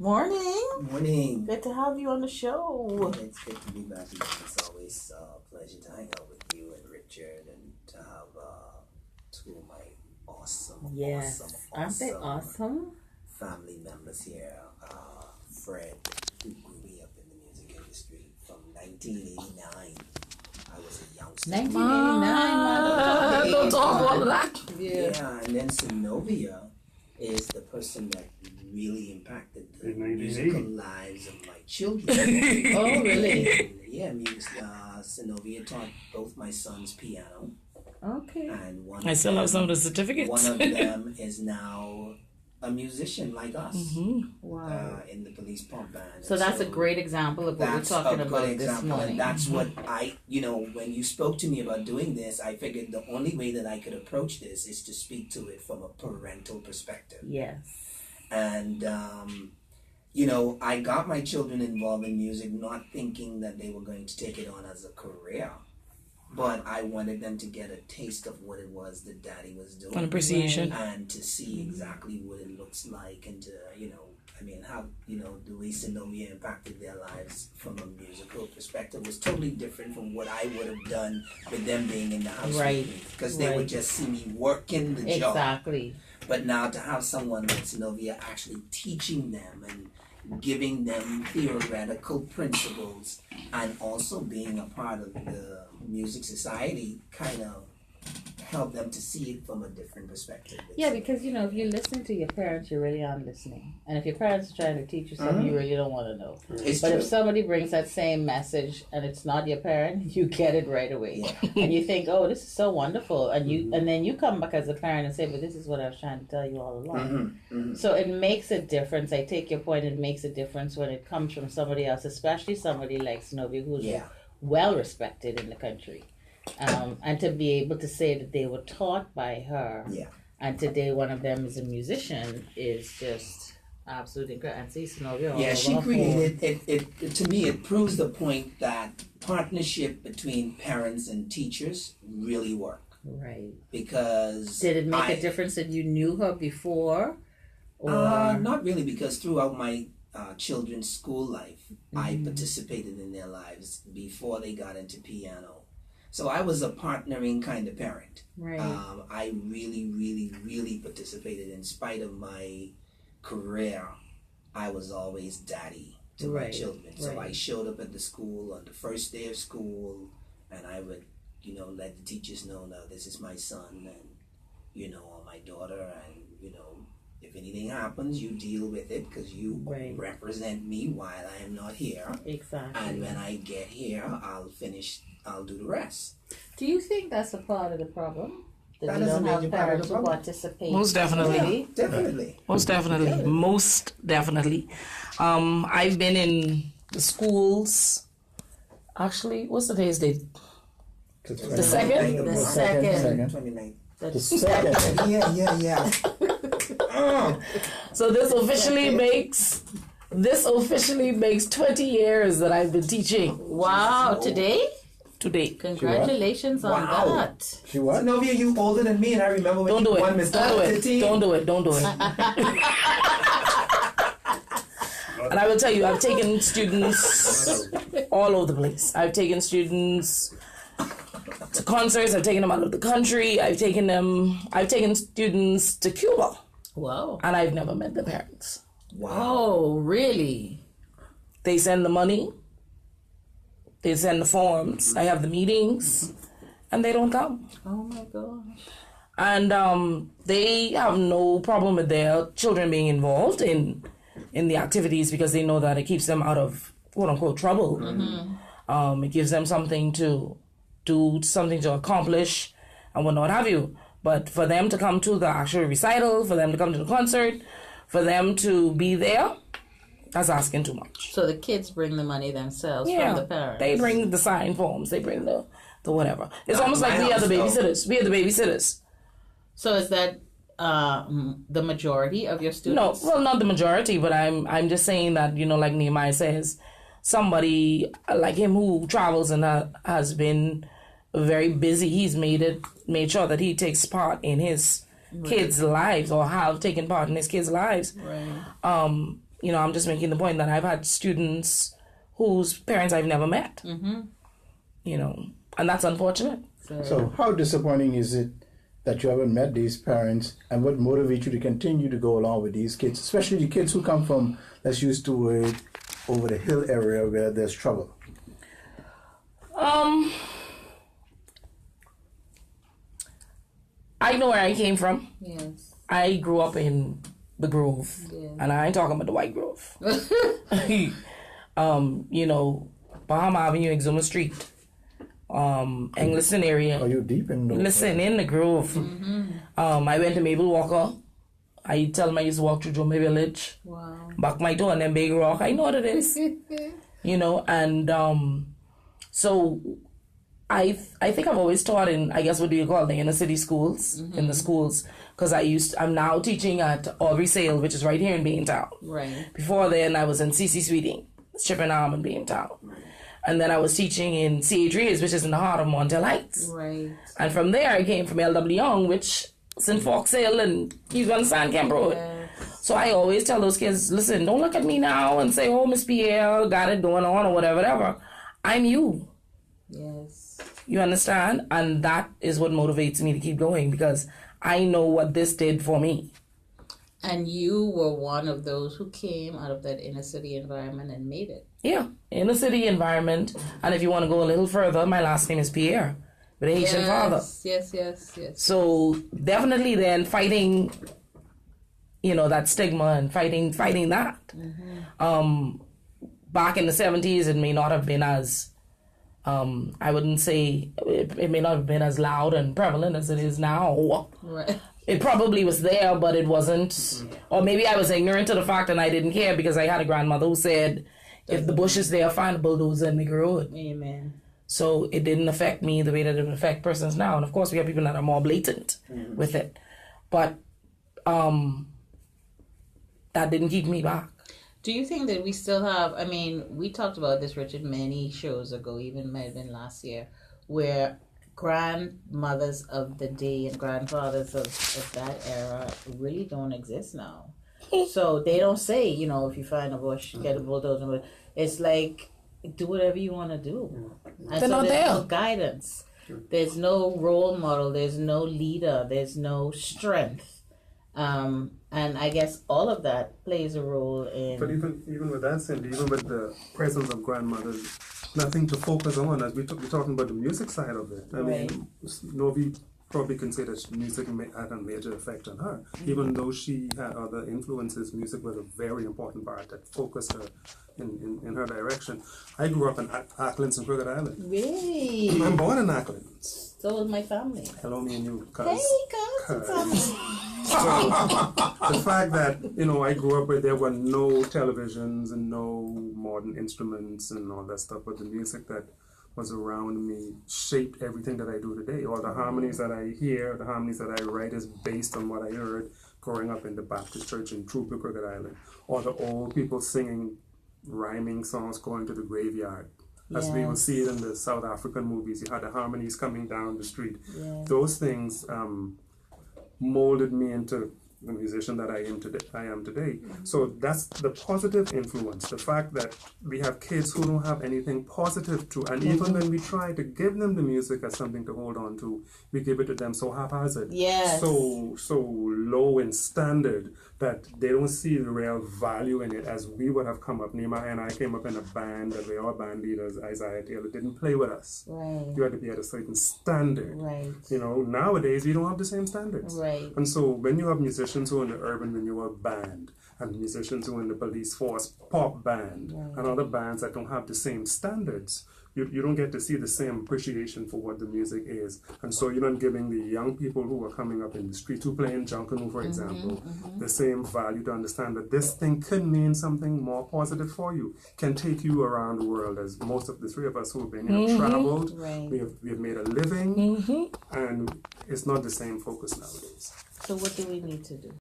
Morning. Morning. Good to have you on the show. It's good to be back again. It's always a pleasure to hang out with you and Richard and to have two of my awesome Aren't they awesome? family members here. Fred, who grew me up in the music industry from 1989. I was a youngster. 1989, don't talk all of that. Yeah, and then Synovia is the person that really impacted the musical lives of my children. Oh, really? Yeah, Synovia taught both my sons piano. Okay. And I still have some of the certificates. One of them is now a musician like us. Mm-hmm. Wow. In the police pump band. So that's a great example of what we're talking about this morning. And that's what when you spoke to me about doing this, I figured the only way that I could approach this is to speak to it from a parental perspective. Yes. And, I got my children involved in music not thinking that they were going to take it on as a career. But I wanted them to get a taste of what it was that Daddy was doing. An appreciation. And to see exactly what it looks like and to, how, the way Synovia impacted their lives from a musical perspective was totally different from what I would have done with them being in the house with me. Because they would just see me working the job. Exactly. But now to have someone like Synovia actually teaching them and giving them theoretical principles and also being a part of the music society kind of help them to see it from a different perspective. Yeah, because if you listen to your parents, you really aren't listening. And if your parents are trying to teach you something, you really don't want to know. It's but true. if somebody brings that same message and it's not your parent, you get it right away. Yeah. And you think, oh, this is so wonderful. And and then you come back as a parent and say, but this is what I was trying to tell you all along. So it makes a difference. I take your point. It makes a difference when it comes from somebody else, especially somebody like Synovia, who's well respected in the country. And to be able to say that they were taught by her, and today one of them is a musician, is just absolutely incredible. And see, Synovia, she created it. To me, it proves the point that partnership between parents and teachers really work. Right. Because did it make a difference that you knew her before? Or not really, because throughout my children's school life, I participated in their lives before they got into piano. So I was a partnering kind of parent. Right. I really, really, really participated. In spite of my career, I was always daddy to my children. So I showed up at the school on the first day of school, and I would, let the teachers know, now this is my son, and, or my daughter, and, if anything happens, you deal with it because you represent me while I am not here. Exactly. And when I get here, I'll do the rest. Do you think that's a part of the problem? That we is a don't major have part of parents the who problem. participate? Most definitely. Yeah, definitely. Most definitely. I've been in the schools. Actually, what's today's date? The second? The second. 29th. The second. Yeah. So this officially makes 20 years that I've been teaching. Wow, today? Today. Congratulations on that. She what? Synovia, you older than me, and I remember when you won Miss Team. Don't do it. And I will tell you, I've taken students all over the place. I've taken students to concerts. I've taken them out of the country. I've taken students to Cuba. Wow. And I've never met the parents. Wow. Oh, really? They send the money. They send the forms. I have the meetings. And they don't come. Oh, my gosh. And they have no problem with their children being involved in the activities because they know that it keeps them out of quote-unquote trouble. Mm-hmm. It gives them something to do, something to accomplish, and what have you. But for them to come to the actual recital, for them to come to the concert, for them to be there, that's asking too much. So the kids bring the money themselves from the parents? They bring the sign forms. They bring the whatever. It's almost like we are the babysitters. We are the babysitters. So is that the majority of your students? No, well, not the majority, but I'm just saying that, like Nehemiah says, somebody like him who travels and has been very busy, he's made sure that he takes part in his kids' lives or have taken part in his kids' lives. Right. I'm just making the point that I've had students whose parents I've never met. And that's unfortunate. So how disappointing is it that you haven't met these parents, and what motivates you to continue to go along with these kids, especially the kids who come from, let's use the word, over the hill area where there's trouble? I know where I came from. Yes. I grew up in the Grove, and I ain't talking about the White Grove. Bahama Avenue, Exuma Street, Engliston area. Are you deep in the... Listen, in the Grove. I went to Mabel Walker. I tell them I used to walk through Jome Village. Wow. Back my door and then Big Rock. I know what it is. So I think I've always taught in, I guess, what do you call the inner city schools, in the schools, because I'm now teaching at Aubrey Sale, which is right here in Beantown. Right. Before then, I was in CC Sweeting, Stripping Arm in Beantown. And then I was teaching in C.H. Reeves, which is in the heart of Montel Heights. Right. And from there, I came from L.W. Young, which is in Foxhill and you understand, Kemp Road. Yes. So I always tell those kids, listen, don't look at me now and say, oh, Miss Pierre got it going on or whatever. I'm you. Yes. You understand? And that is what motivates me to keep going, because I know what this did for me. And you were one of those who came out of that inner city environment and made it. Yeah, inner city environment. And if you want to go a little further, my last name is Pierre, with a Haitian father. Yes. So definitely then fighting, that stigma and fighting that. Back in the 70s, it may not have been as, I wouldn't say, it may not have been as loud and prevalent as it is now. Right. It probably was there, but it wasn't. Or maybe I was ignorant to the fact and I didn't care because I had a grandmother who said, if the bush is there, find a bulldozer and make a road. Amen. So it didn't affect me the way that it would affect persons now. And of course, we have people that are more blatant with it. But that didn't keep me back. Do you think that we still have, we talked about this, Richard, many shows ago, even might have been last year, where grandmothers of the day and grandfathers of that era really don't exist now. So they don't say, if you find a bush, get a bulldozer. It's like, do whatever you want to do. And They're not there's there. no guidance. There's no role model. There's no leader. There's no strength. And I guess all of that plays a role in... But even with that, Cindy, even with the presence of grandmothers, nothing to focus on, as we're talking about the music side of it. I mean, Novi probably can say that music had a major effect on her. Even though she had other influences, music was a very important part that focused her in her direction. I grew up in Acklands and Crooked Island. Really? I'm born in Acklands. So was my family. Hello, me and you, cuz. Hey, cuz. So, the fact that, I grew up where there were no televisions and no modern instruments and all that stuff, but the music that was around me shaped everything that I do today. All the harmonies that I hear, the harmonies that I write is based on what I heard growing up in the Baptist church in Trooper, Crooked Island. All the old people singing rhyming songs going to the graveyard. As we will see it in the South African movies, you had the harmonies coming down the street. Yes. Those things molded me into the musician that I am today. So that's the positive influence, the fact that we have kids who don't have anything positive to, and even when we try to give them the music as something to hold on to, we give it to them so haphazard, so low in standard that they don't see the real value in it as we would have come up. Nehemiah and I came up in a band that we all band leaders. Isaiah Taylor didn't play with us. Right. You had to be at a certain standard. Right. Nowadays we don't have the same standards. Right. And so when you have musicians who are in the urban renewal band and musicians who are in the police force pop band and other bands that don't have the same standards, you don't get to see the same appreciation for what the music is. And so you're not giving the young people who are coming up in the street, who play in Junkanoo, for example, the same value to understand that this thing could mean something more positive for you, can take you around the world, as most of the three of us who have been here traveled, we have made a living, and it's not the same focus nowadays. So what do we need to do?